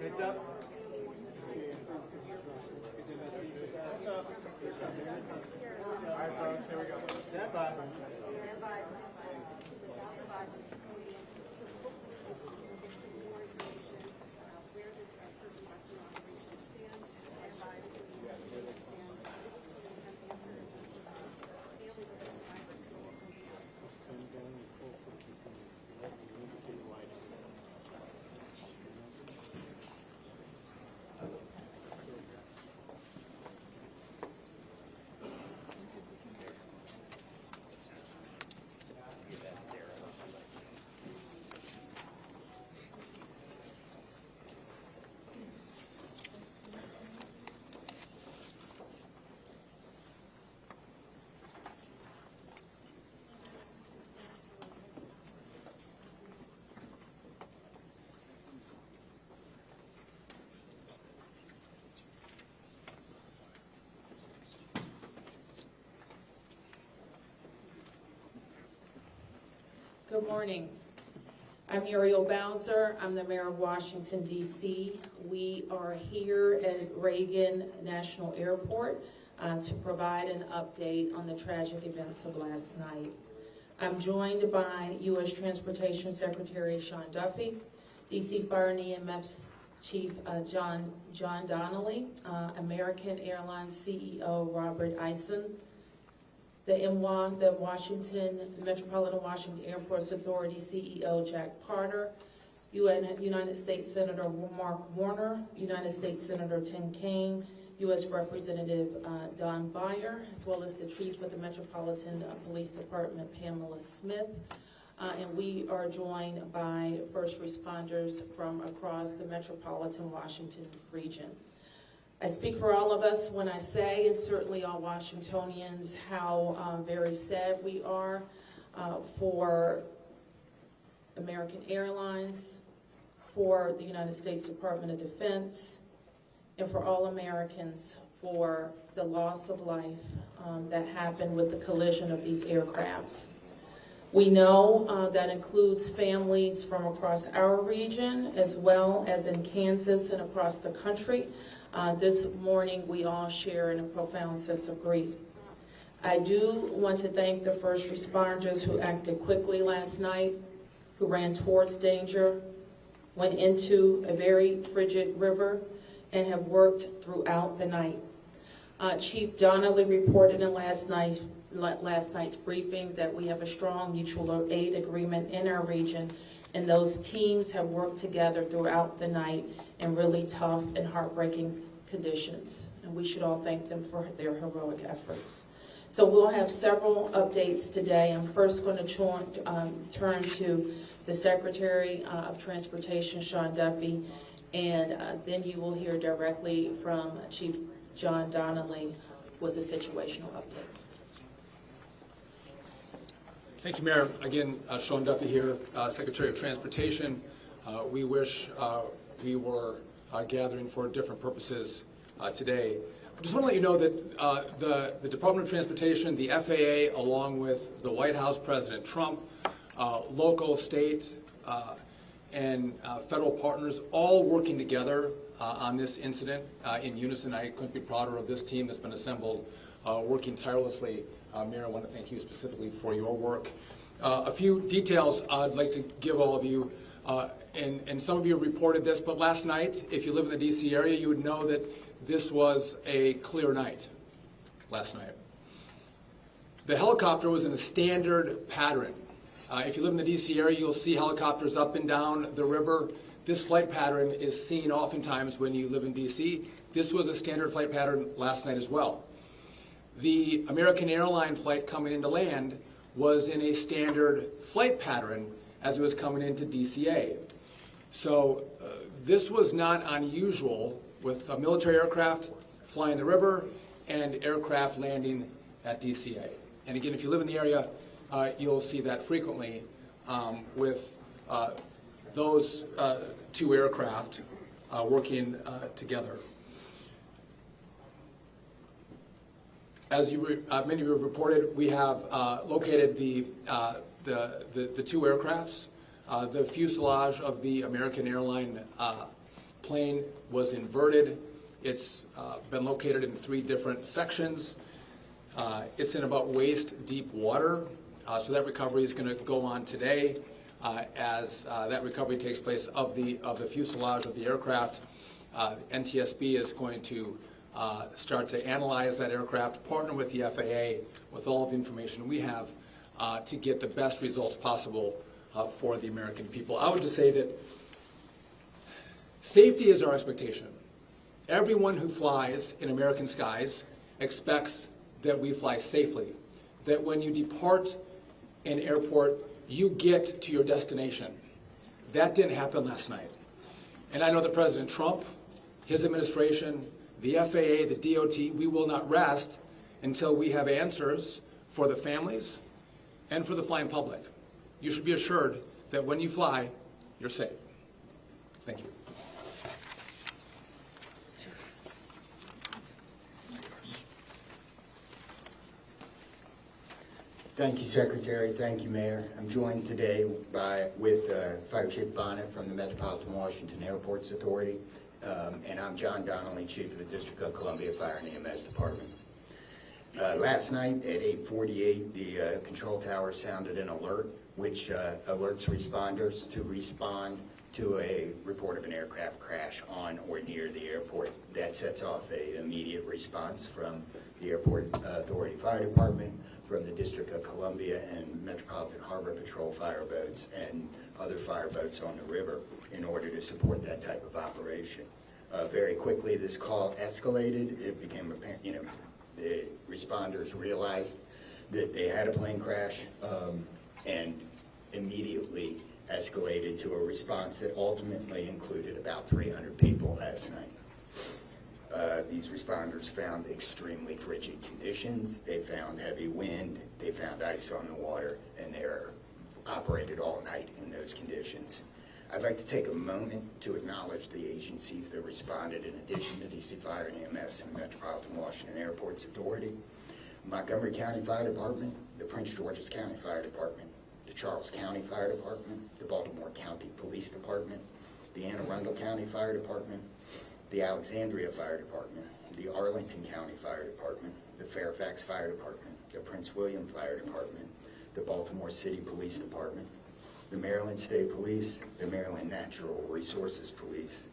Heads up. All right, folks, here we go. Stand by. Stand by. Good morning. I'm Muriel Bowser. I'm the mayor of Washington, D.C. We are here at Reagan National Airport to provide an update on the tragic events of last night. I'm joined by U.S. Transportation Secretary Sean Duffy, D.C. Fire and EMS Chief John Donnelly, American Airlines CEO Robert Eisen, the MWA, the Metropolitan Washington Airports Authority CEO Jack Carter, United States Senator Mark Warner, United States Senator Tim Kaine, U.S. Representative Don Beyer, as well as the Chief of the Metropolitan Police Department, Pamela Smith. And we are joined by first responders from across the Metropolitan Washington region. I speak for all of us when I say, and certainly all Washingtonians, how very sad we are for American Airlines, for the United States Department of Defense, and for all Americans for the loss of life that happened with the collision of these aircrafts. We know that includes families from across our region, as well as in Kansas and across the country. This morning, we all share in a profound sense of grief. I do want to thank the first responders who acted quickly last night, who ran towards danger, went into a very frigid river, and have worked throughout the night. Chief Donnelly reported in last night's briefing that we have a strong mutual aid agreement in our region, and those teams have worked together throughout the night in really tough and heartbreaking conditions. And we should all thank them for their heroic efforts. So we'll have several updates today. I'm first going to turn to the Secretary of Transportation, Sean Duffy, and then you will hear directly from Chief John Donnelly with a situational update. Thank you, Mayor. Again, Sean Duffy here, Secretary of Transportation. We wish we were gathering for different purposes today. I just want to let you know that the Department of Transportation, the FAA, along with the White House, President Trump, local, state, and federal partners, all working together on this incident in unison. I couldn't be prouder of this team that's been assembled, working tirelessly. Mayor, I want to thank you specifically for your work. A few details I'd like to give all of you. And some of you reported this, but last night, if you live in the D.C. area, you would know that this was a clear night last night. The helicopter was in a standard pattern. If you live in the D.C. area, you'll see helicopters up and down the river. This flight pattern is seen oftentimes when you live in D.C. This was a standard flight pattern last night as well. The American Airlines flight coming into land was in a standard flight pattern as it was coming into DCA. So this was not unusual with a military aircraft flying the river and aircraft landing at DCA. And again, if you live in the area, you'll see that frequently with those two aircraft working together. As many of you have reported, we have located the two aircrafts. The fuselage of the American Airlines plane was inverted. It's been located in 3 different sections. It's in about waist-deep water, so that recovery is going to go on today as that recovery takes place of the fuselage of the aircraft. NTSB is going to start to analyze that aircraft, partner with the FAA with all of the information we have to get the best results possible for the American people. I would just say that safety is our expectation. Everyone who flies in American skies expects that we fly safely, that when you depart an airport, you get to your destination. That didn't happen last night. And I know that President Trump, his administration, the FAA, the DOT, we will not rest until we have answers for the families and for the flying public. You should be assured that when you fly, you're safe. Thank you. Thank you, Secretary. Thank you, Mayor. I'm joined today with Fire Chief Bonnet from the Metropolitan Washington Airports Authority, and I'm John Donnelly, Chief of the District of Columbia Fire and EMS Department. Last night at 8:48, the control tower sounded an alert, which alerts responders to respond to a report of an aircraft crash on or near the airport. That sets off an immediate response from the Airport Authority Fire Department, from the District of Columbia and Metropolitan Harbor Patrol fireboats and other fireboats on the river in order to support that type of operation. Very quickly, this call escalated. It became apparent, the responders realized that they had a plane crash and immediately escalated to a response that ultimately included about 300 people last night. These responders found extremely frigid conditions. They found heavy wind. They found ice on the water, and they're operated all night in those conditions. I'd like to take a moment to acknowledge the agencies that responded in addition to DC Fire and EMS and Metropolitan Washington Airports Authority: Montgomery County Fire Department, the Prince George's County Fire Department, the Charles County Fire Department, the Baltimore County Police Department, the Anne Arundel County Fire Department, the Alexandria Fire Department, the Arlington County Fire Department, the Fairfax Fire Department, the Prince William Fire Department, the Baltimore City Police Department, the Maryland State Police, the Maryland Natural Resources Police,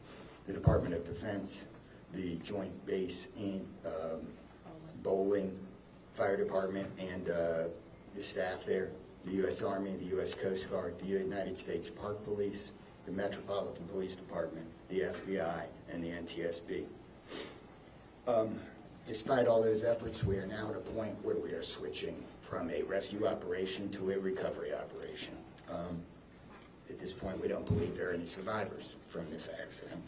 the Department of Defense, the Joint Base in Bowling Fire Department and the staff there, the U.S. Army, the U.S. Coast Guard, the United States Park Police, the Metropolitan Police Department, the FBI, and the NTSB. Despite all those efforts, we are now at a point where we are switching from a rescue operation to a recovery operation. At this point, we don't believe there are any survivors from this accident,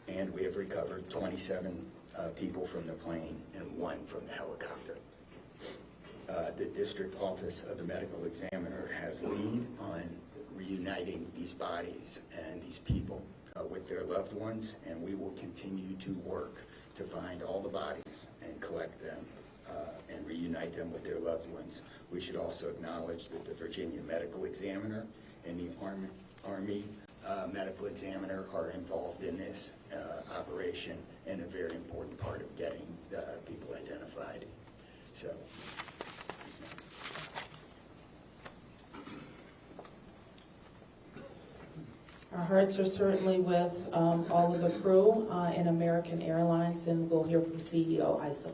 and we have recovered 27 people from the plane and 1 from the helicopter. The District Office of the Medical Examiner has lead on reuniting these bodies and these people with their loved ones, and we will continue to work to find all the bodies and collect them and reunite them with their loved ones. We should also acknowledge that the Virginia Medical Examiner and the Army Medical Examiner are involved in this operation and a very important part of getting people identified. So. Our hearts are certainly with all of the crew in American Airlines, and we'll hear from CEO Isom.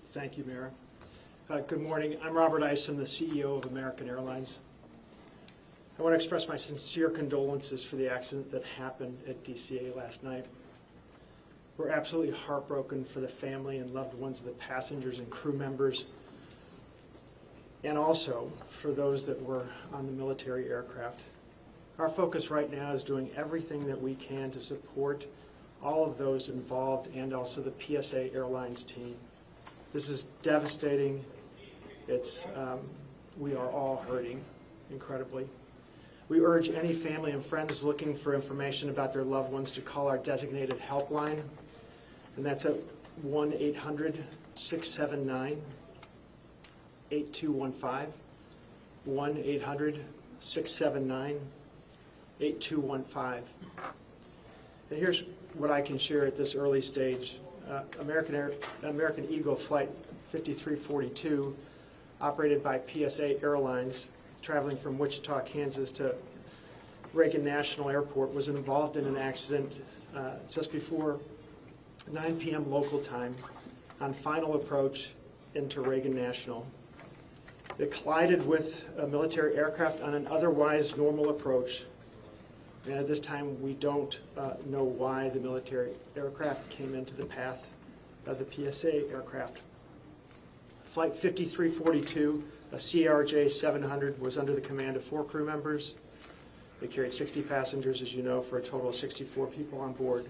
Thank you, Mayor. Good morning. I'm Robert Isom, the CEO of American Airlines. I want to express my sincere condolences for the accident that happened at DCA last night. We're absolutely heartbroken for the family and loved ones of the passengers and crew members, and also for those that were on the military aircraft. Our focus right now is doing everything that we can to support all of those involved and also the PSA Airlines team. This is devastating. We are all hurting incredibly. We urge any family and friends looking for information about their loved ones to call our designated helpline, and that's at 1-800-679-8215, 1-800-679-8215. And here's what I can share at this early stage. American Eagle Flight 5342, operated by PSA Airlines, traveling from Wichita, Kansas to Reagan National Airport, was involved in an accident just before 9 p.m. local time on final approach into Reagan National. It collided with a military aircraft on an otherwise normal approach. And at this time, we don't know why the military aircraft came into the path of the PSA aircraft. Flight 5342, a CRJ 700, was under the command of 4 crew members. They carried 60 passengers, as you know, for a total of 64 people on board.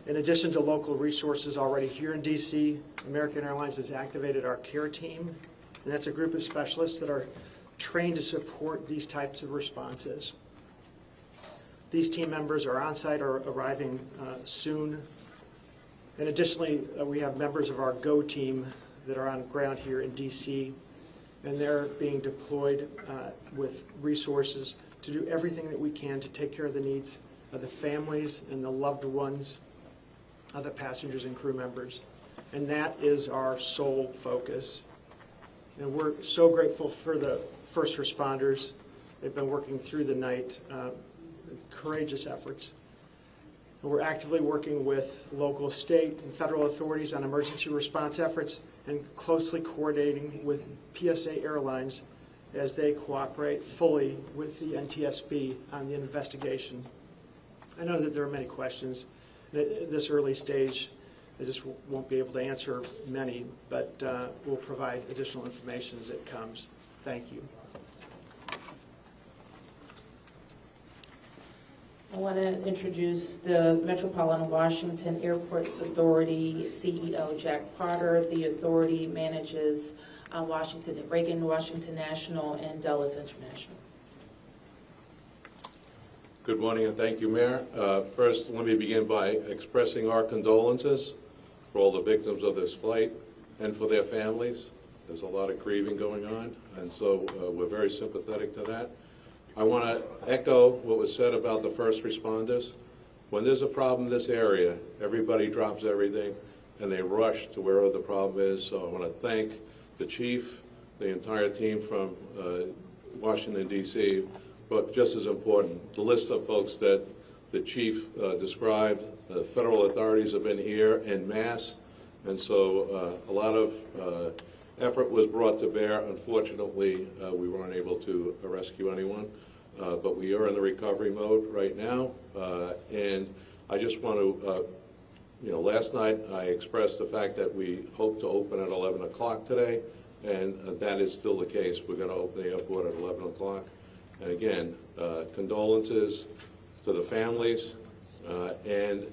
In addition to local resources already here in D.C., American Airlines has activated our care team, and that's a group of specialists that are trained to support these types of responses. These team members are on site or arriving soon. And additionally, we have members of our GO team that are on ground here in D.C., and they're being deployed with resources to do everything that we can to take care of the needs of the families and the loved ones of the passengers and crew members. And that is our sole focus. And we're so grateful for the first responders. They've been working through the night, courageous efforts. And we're actively working with local, state, and federal authorities on emergency response efforts and closely coordinating with PSA Airlines as they cooperate fully with the NTSB on the investigation. I know that there are many questions. At this early stage, I just won't be able to answer many, but we'll provide additional information as it comes. Thank you. I want to introduce the Metropolitan Washington Airports Authority CEO, Jack Potter. The authority manages Reagan Washington National and Dulles International. Good morning and thank you, Mayor. First, let me begin by expressing our condolences for all the victims of this flight and for their families. There's a lot of grieving going on, and so we're very sympathetic to that. I want to echo what was said about the first responders. When there's a problem in this area, everybody drops everything and they rush to wherever the problem is. So I want to thank the chief, the entire team from Washington, D.C., but just as important, the list of folks that the chief described. The federal authorities have been here en masse, and so a lot of effort was brought to bear. Unfortunately, we weren't able to rescue anyone, but we are in the recovery mode right now. And I just want to, last night I expressed the fact that we hope to open at 11 o'clock today, and that is still the case. We're going to open the airport at 11 o'clock. And again, condolences to the families, and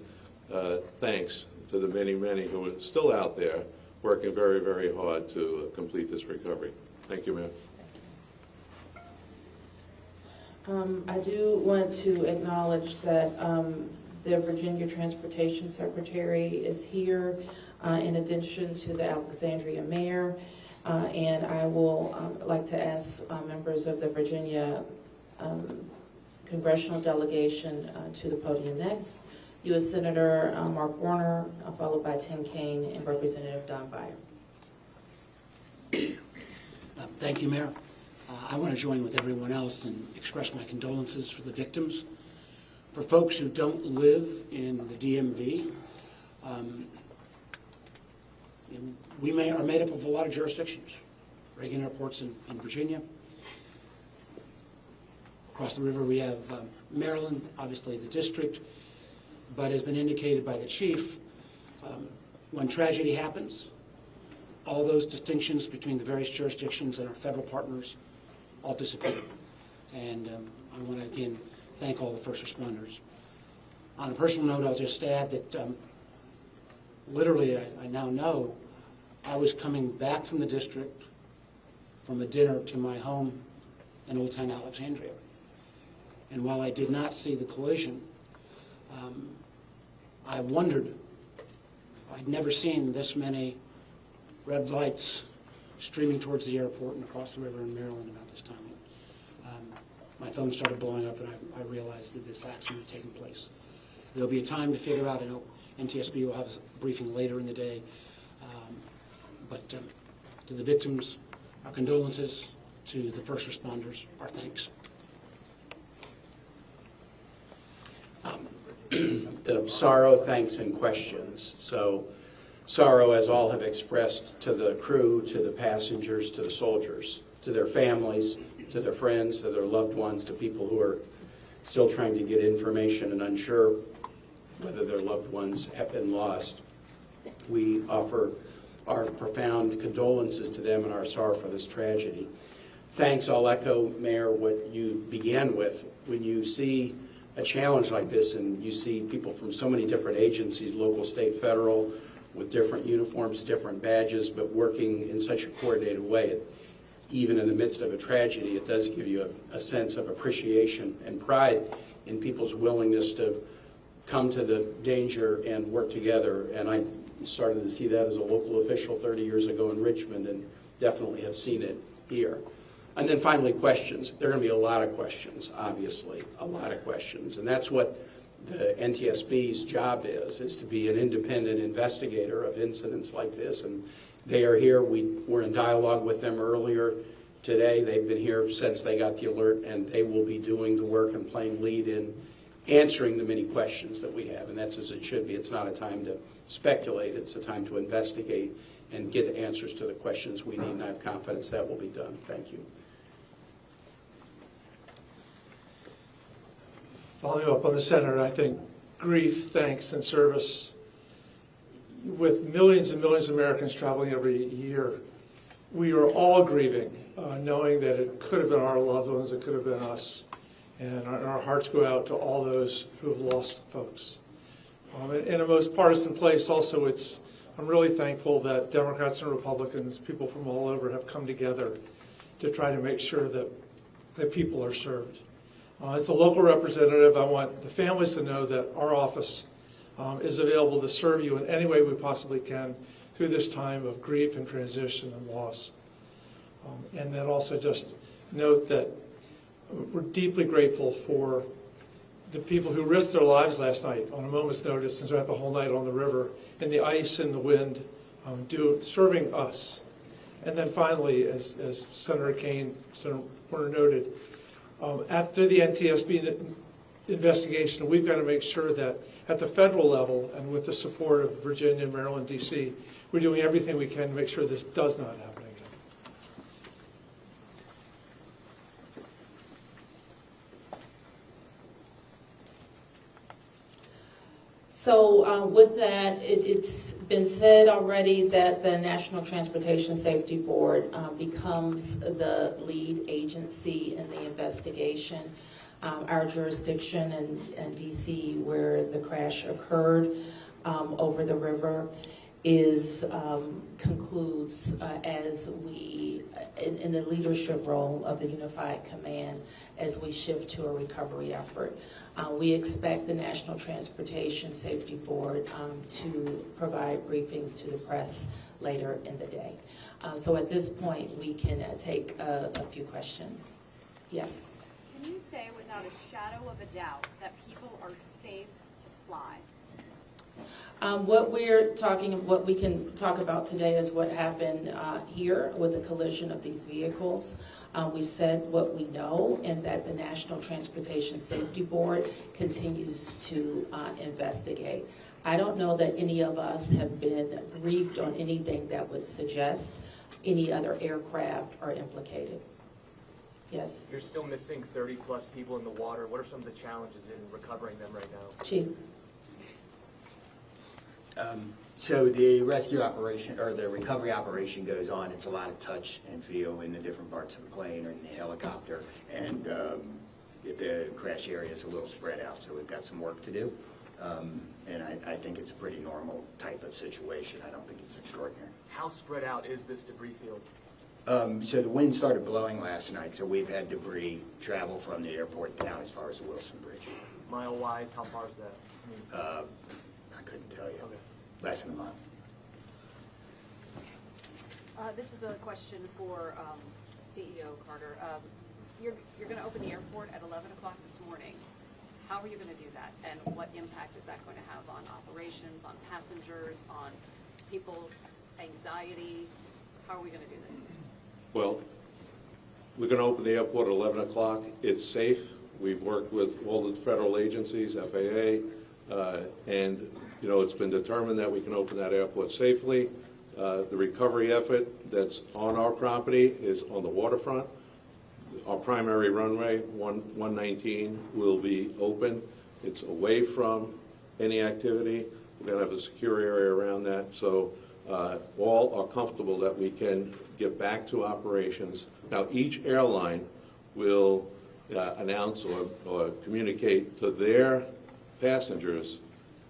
thanks to the many, many who are still out there working very, very hard to complete this recovery. Thank you, Mayor. I do want to acknowledge that the Virginia Transportation Secretary is here, in addition to the Alexandria Mayor, and I will like to ask members of the Virginia Congressional delegation to the podium next. U.S. Senator Mark Warner, followed by Tim Kaine and Representative Don Beyer. Thank you, Mayor. I want to join with everyone else and express my condolences for the victims. For folks who don't live in the DMV, we are made up of a lot of jurisdictions. Reagan Airport's in Virginia. Across the river we have Maryland, obviously the district, but as been indicated by the chief, when tragedy happens, all those distinctions between the various jurisdictions and our federal partners all disappear. And I want to again thank all the first responders. On a personal note, I'll just add that literally I now know I was coming back from the district from a dinner to my home in Old Town Alexandria. And while I did not see the collision, I wondered, I'd never seen this many red lights streaming towards the airport and across the river in Maryland about this time. My phone started blowing up and I realized that this accident had taken place. There'll be a time to figure out, I know NTSB will have a briefing later in the day, but to the victims, our condolences. To the first responders, our thanks. Sorrow, thanks, and questions. So sorrow, as all have expressed, to the crew, to the passengers, to the soldiers, to their families, to their friends, to their loved ones, to people who are still trying to get information and unsure whether their loved ones have been lost. We offer our profound condolences to them and our sorrow for this tragedy. Thanks, I'll echo, Mayor, what you began with. When you see a challenge like this and you see people from so many different agencies, local, state, federal, with different uniforms, different badges, but working in such a coordinated way, even in the midst of a tragedy, it does give you a sense of appreciation and pride in people's willingness to come to the danger and work together. And I started to see that as a local official 30 years ago in Richmond and definitely have seen it here. And then finally, questions. There are going to be a lot of questions, obviously, a lot of questions. And that's what the NTSB's job is to be an independent investigator of incidents like this. And they are here. We were in dialogue with them earlier today. They've been here since they got the alert, and they will be doing the work and playing lead in answering the many questions that we have. And that's as it should be. It's not a time to speculate. It's a time to investigate and get answers to the questions we need. And I have confidence that will be done. Thank you. Following up on the Senator, I think grief, thanks, and service, with millions and millions of Americans traveling every year, we are all grieving, knowing that it could have been our loved ones, it could have been us. And our hearts go out to all those who have lost folks. In a most partisan place, also, I'm really thankful that Democrats and Republicans, people from all over, have come together to try to make sure that people are served. As a local representative, I want the families to know that our office is available to serve you in any way we possibly can through this time of grief and transition and loss. And then also just note that we're deeply grateful for the people who risked their lives last night on a moment's notice and spent the whole night on the river in the ice and the wind, serving us. And then finally, as Senator Warner noted, after the NTSB investigation, we've got to make sure that at the federal level and with the support of Virginia, Maryland, D.C., we're doing everything we can to make sure this does not happen again. So with that, it's been said already that the National Transportation Safety Board becomes the lead agency in the investigation. Our jurisdiction in D.C., where the crash occurred over the river, concludes as we, in the leadership role of the Unified Command, as we shift to a recovery effort. We expect the National Transportation Safety Board to provide briefings to the press later in the day. So at this point, we can take a few questions. Yes? Can you say without a shadow of a doubt that people are safe to fly? What we can talk about today is what happened here with the collision of these vehicles. We've said what we know, and that the National Transportation Safety Board continues to investigate. I don't know that any of us have been briefed on anything that would suggest any other aircraft are implicated. Yes? You're still missing 30-plus people in the water. What are some of the challenges in recovering them right now? Chief? So the rescue operation, or the recovery operation goes on. It's a lot of touch and feel in the different parts of the plane or in the helicopter. And the crash area is a little spread out, so we've got some work to do. And I think it's a pretty normal type of situation. I don't think it's extraordinary. How spread out is this debris field? So the wind started blowing last night, so we've had debris travel from the airport down as far as the Wilson Bridge. Mile-wise, how far is that? I couldn't tell you. Okay. Less than a month. This is a question for CEO Carter. You're going to open the airport at 11 o'clock this morning. How are you going to do that? And what impact is that going to have on operations, on passengers, on people's anxiety? How are we going to do this? Well, we're going to open the airport at 11 o'clock. It's safe. We've worked with all the federal agencies, FAA, and it's been determined that we can open that airport safely. The recovery effort that's on our property is on the waterfront. Our primary runway, 119, will be open. It's away from any activity. We're going to have a secure area around that. So all are comfortable that we can get back to operations. Now, each airline will announce or communicate to their passengers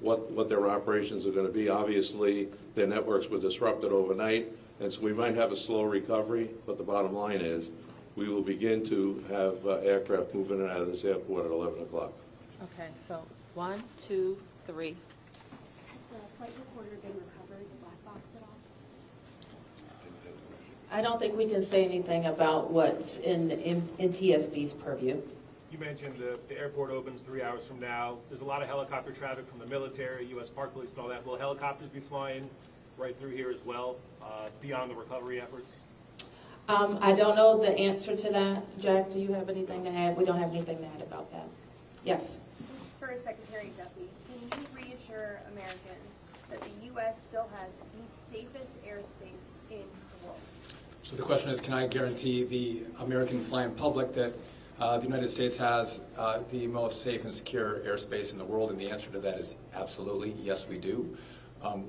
what their operations are going to be. Obviously, their networks were disrupted overnight, and so we might have a slow recovery, but the bottom line is we will begin to have aircraft move in and out of this airport at 11 o'clock. Okay, so 1, 2, 3. Has the flight recorder been recovered, the black box at all? I don't think we can say anything about what's in TSB's purview. You mentioned the airport opens 3 hours from now. There's a lot of helicopter traffic from the military, U.S. Park Police and all that. Will helicopters be flying right through here as well, beyond the recovery efforts? I don't know the answer to that. Jack, do you have anything to add? We don't have anything to add about that. Yes? This is for Secretary Duffy. Can you reassure Americans that the U.S. still has the safest airspace in the world? So the question is, can I guarantee the American flying public that the United States has the most safe and secure airspace in the world? And the answer to that is absolutely, yes, we do.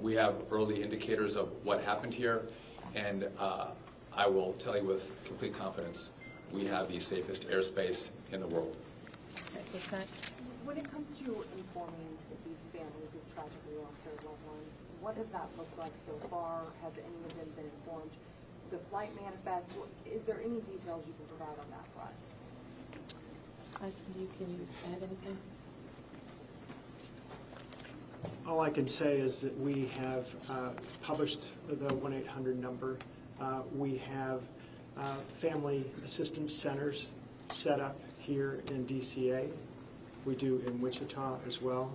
We have early indicators of what happened here, and I will tell you with complete confidence, we have the safest airspace in the world. When it comes to informing these families who've tragically lost their loved ones, what does that look like so far? Have any of them been informed? The flight manifest, is there any details you can provide on that front? Can you add anything? All I can say is that we have published the 1-800 number. We have family assistance centers set up here in DCA. We do in Wichita as well.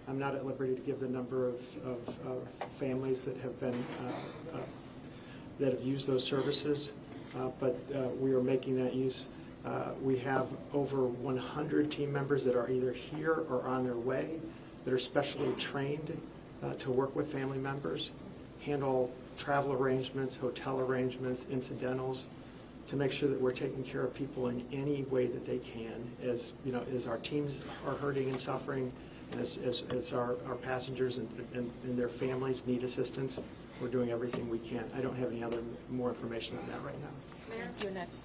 I'm not at liberty to give the number of families that have been that have used those services, but we are making that use. We have over 100 team members that are either here or on their way that are specially trained to work with family members, handle travel arrangements, hotel arrangements, incidentals, to make sure that we're taking care of people in any way that they can. As our teams are hurting and suffering, and as our passengers and their families need assistance, we're doing everything we can. I don't have any more information on that right now. Mayor? You're next.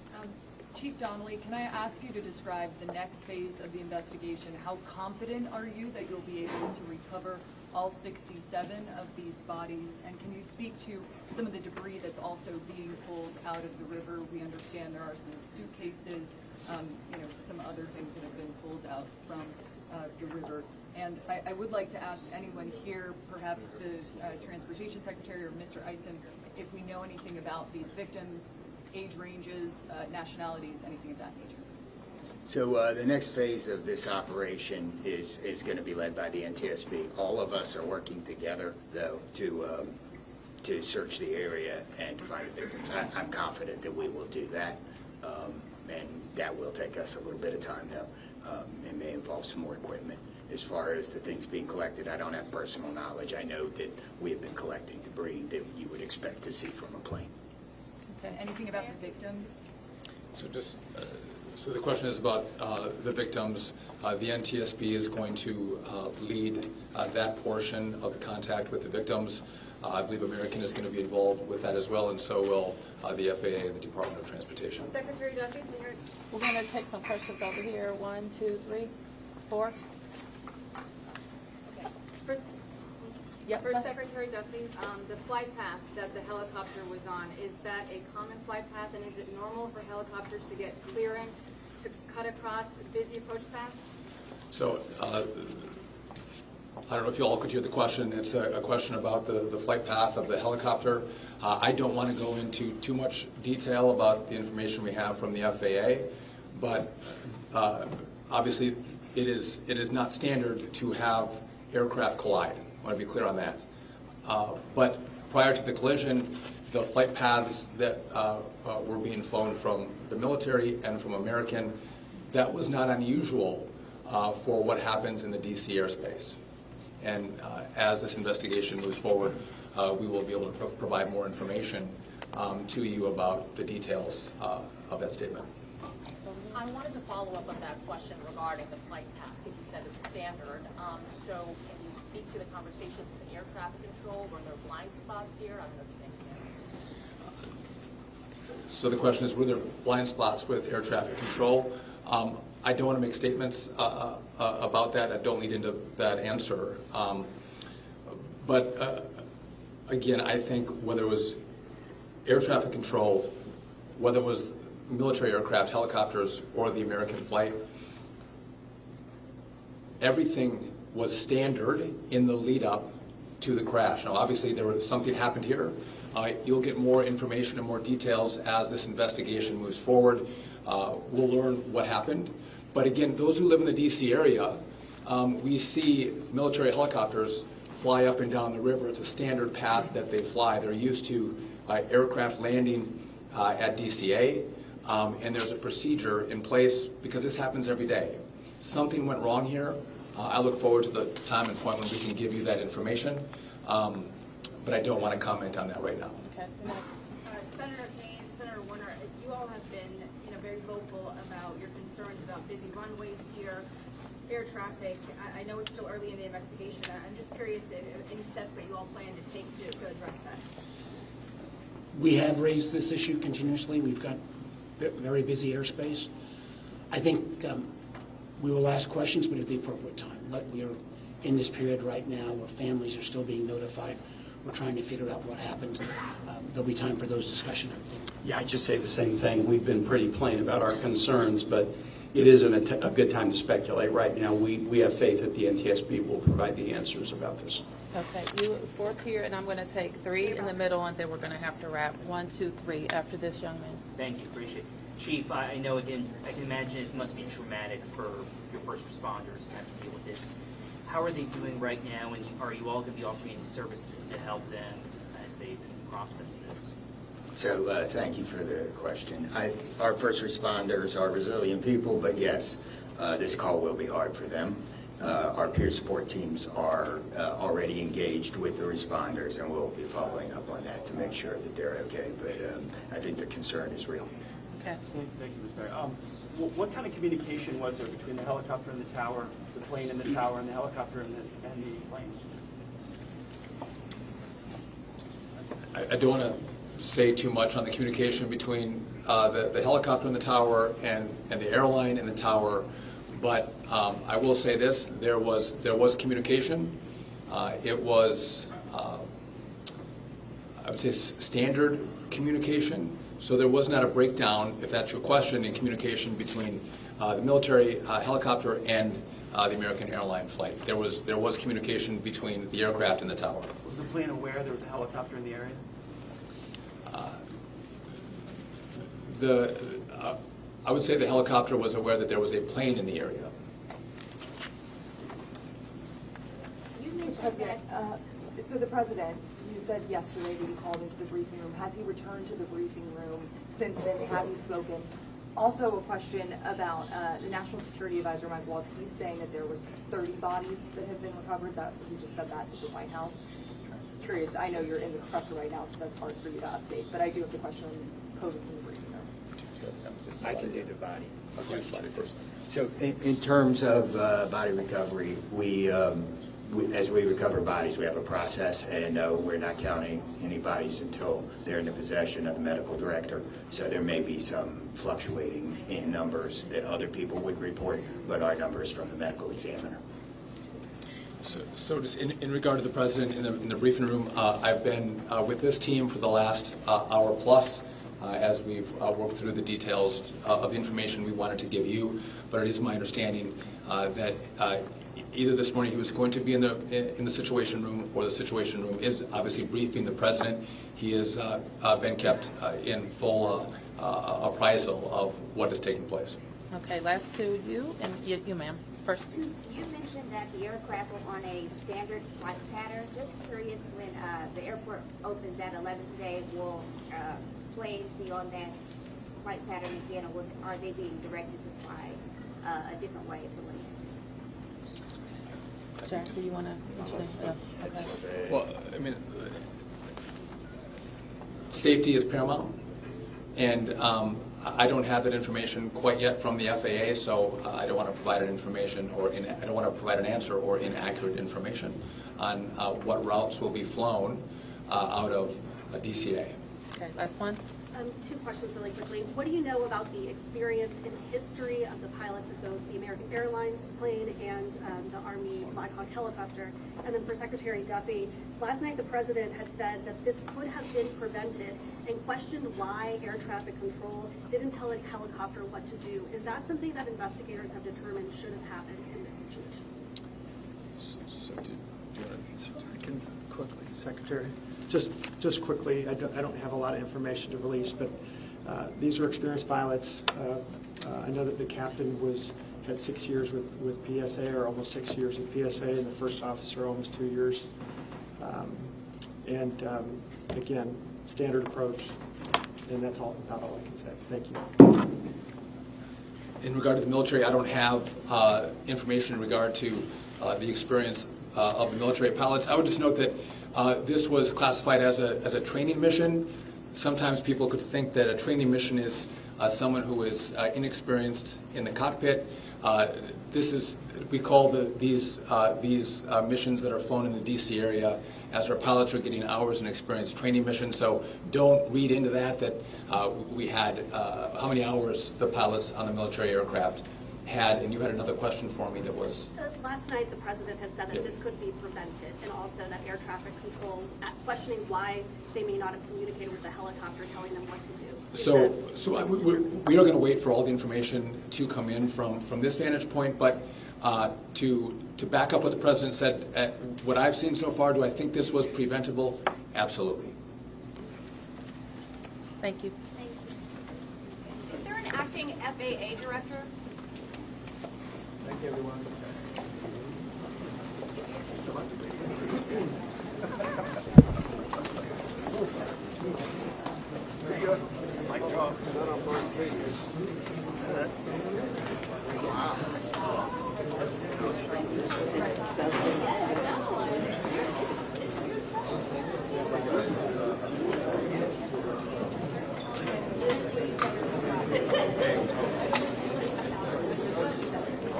Chief Donnelly, can I ask you to describe the next phase of the investigation? How confident are you that you'll be able to recover all 67 of these bodies? And can you speak to some of the debris that's also being pulled out of the river? We understand there are some suitcases, some other things that have been pulled out from the river. And I would like to ask anyone here, perhaps the Transportation Secretary or Mr. Eisen, if we know anything about these victims, age ranges, nationalities, anything of that nature. So the next phase of this operation is going to be led by the NTSB. All of us are working together, though, to search the area and to find the victims. I'm confident that we will do that, and that will take us a little bit of time, though. It may involve some more equipment. As far as the things being collected, I don't have personal knowledge. I know that we have been collecting debris that you would expect to see from a plane. Okay, anything about the victims? So so the question is about the victims. The NTSB is going to lead that portion of the contact with the victims. I believe American is going to be involved with that as well, and so will the FAA and the Department of Transportation. Secretary Duffy, We're going to take some questions over here. 1, 2, 3, 4. First, Yep. First Secretary Duffy, the flight path that the helicopter was on, is that a common flight path, and is it normal for helicopters to get clearance to cut across busy approach paths? So I don't know if you all could hear the question. It's a question about the flight path of the helicopter. I don't want to go into too much detail about the information we have from the FAA, but obviously it is not standard to have aircraft collide. I want to be clear on that. But prior to the collision, the flight paths that were being flown from the military and from American, that was not unusual for what happens in the DC airspace. And as this investigation moves forward, we will be able to provide more information to you about the details of that statement. I wanted to follow up on that question regarding the flight path, because you said it's standard. So can you speak to the conversations with the air traffic control? Were there blind spots here? I don't know if you think so. So the question is, were there blind spots with air traffic control? I don't want to make statements about that. I don't lead into that answer. But again, I think whether it was air traffic control, whether it was military aircraft, helicopters, or the American flight, everything was standard in the lead up to the crash. Now, obviously, something happened here. You'll get more information and more details as this investigation moves forward. We'll learn what happened. But again, those who live in the DC area, we see military helicopters fly up and down the river. It's a standard path that they fly. They're used to aircraft landing at DCA, and there's a procedure in place because this happens every day. Something went wrong here. I look forward to the time and point when we can give you that information, but I don't want to comment on that right now. Okay, next. Senator Payne, Senator Warner, you all have been very vocal about your concerns about busy runways here, air traffic. I know it's still early in the investigation. I'm just curious if any steps that you all plan to take to address that. We have raised this issue continuously. We've got very busy airspace. I think we will ask questions, but at the appropriate time. We are in this period right now where families are still being notified. We're trying to figure out what happened. There'll be time for those discussions, I think. Yeah, I just say the same thing. We've been pretty plain about our concerns, but it isn't a good time to speculate right now. We have faith that the NTSB will provide the answers about this. Okay, you fourth here, and I'm going to take 3 in the middle, and then we're going to have to wrap. 1, 2, 3 after this young man. Thank you, appreciate it. Chief, I know, again, I can imagine it must be traumatic for your first responders to have to deal with this. How are they doing right now, and are you all going to be offering any services to help them as they process this? So thank you for the question. Our first responders are resilient people, but yes, this call will be hard for them. Our peer support teams are already engaged with the responders, and we'll be following up on that to make sure that they're okay. But I think the concern is real. Okay. Thank you, Ms. Barry. What kind of communication was there between the helicopter and the tower, the plane and the tower, and the helicopter and the plane? I don't want to say too much on the communication between the helicopter and the tower and the airline and the tower, but I will say this: there was communication. It was, I would say, standard communication. So there was not a breakdown, if that's your question, in communication between the military helicopter and the American Airline flight. There was communication between the aircraft and the tower. Was the plane aware there was a helicopter in the area? I would say the helicopter was aware that there was a plane in the area. You mentioned that. So the president, you said yesterday that he called into the briefing room. Has he returned to the briefing room since then? Have you spoken? Also, a question about the National Security Advisor, Mike Waltz. He's saying that there was 30 bodies that have been recovered. That he just said that at the White House. Curious. I know you're in this presser right now, so that's hard for you to update. But I do have the question posed in the briefing room. I can do the body question first. So in terms of body recovery, we as we recover bodies, we have a process, and we're not counting any bodies until they're in the possession of the medical director. So there may be some fluctuating in numbers that other people would report, but our numbers from the medical examiner. So just in regard to the president in the briefing room, I've been with this team for the last hour plus as we've worked through the details of the information we wanted to give you. But it is my understanding that either this morning he was going to be in the Situation Room, or the Situation Room is obviously briefing the president. He has been kept in full appraisal of what is taking place. Okay, last two, you and you ma'am. First. You mentioned that the aircraft were on a standard flight pattern. Just curious, when the airport opens at 11 today, will planes be on that flight pattern again, or are they being directed to fly a different way to land? Jack, do you want to mention it? Okay. Well, I mean, safety is paramount, and I don't have that information quite yet from the FAA, so I don't want to provide an information I don't want to provide an answer or inaccurate information on what routes will be flown out of DCA. Okay, last one. Two questions really quickly. What do you know about the experience and history of the pilots of both the American Airlines plane and the Army Black Hawk helicopter? And then for Secretary Duffy, last night the president had said that this could have been prevented and questioned why air traffic control didn't tell a helicopter what to do. Is that something that investigators have determined should have happened in this situation? I can quickly, Secretary. Just quickly, I don't have a lot of information to release, but these are experienced pilots. I know that the captain had 6 years with PSA, or almost 6 years at PSA, and the first officer almost 2 years. Again, standard approach, and that's about all I can say. Thank you. In regard to the military, I don't have information in regard to the experience of the military pilots. I would just note that this was classified as a training mission. Sometimes people could think that a training mission is someone who is inexperienced in the cockpit. We call these missions that are flown in the DC area, as our pilots are getting hours in experience, training missions. So don't read into that we had how many hours the pilots on the military aircraft had. And you had another question for me that was? Last night the president had said that this could be prevented, and also that air traffic control, questioning why they may not have communicated with the helicopter telling them what to do. So we are going to wait for all the information to come in from this vantage point, but to back up what the president said, what I've seen so far, do I think this was preventable? Absolutely. Thank you. Thank you. Is there an acting FAA director? Thank you, everyone. Wow.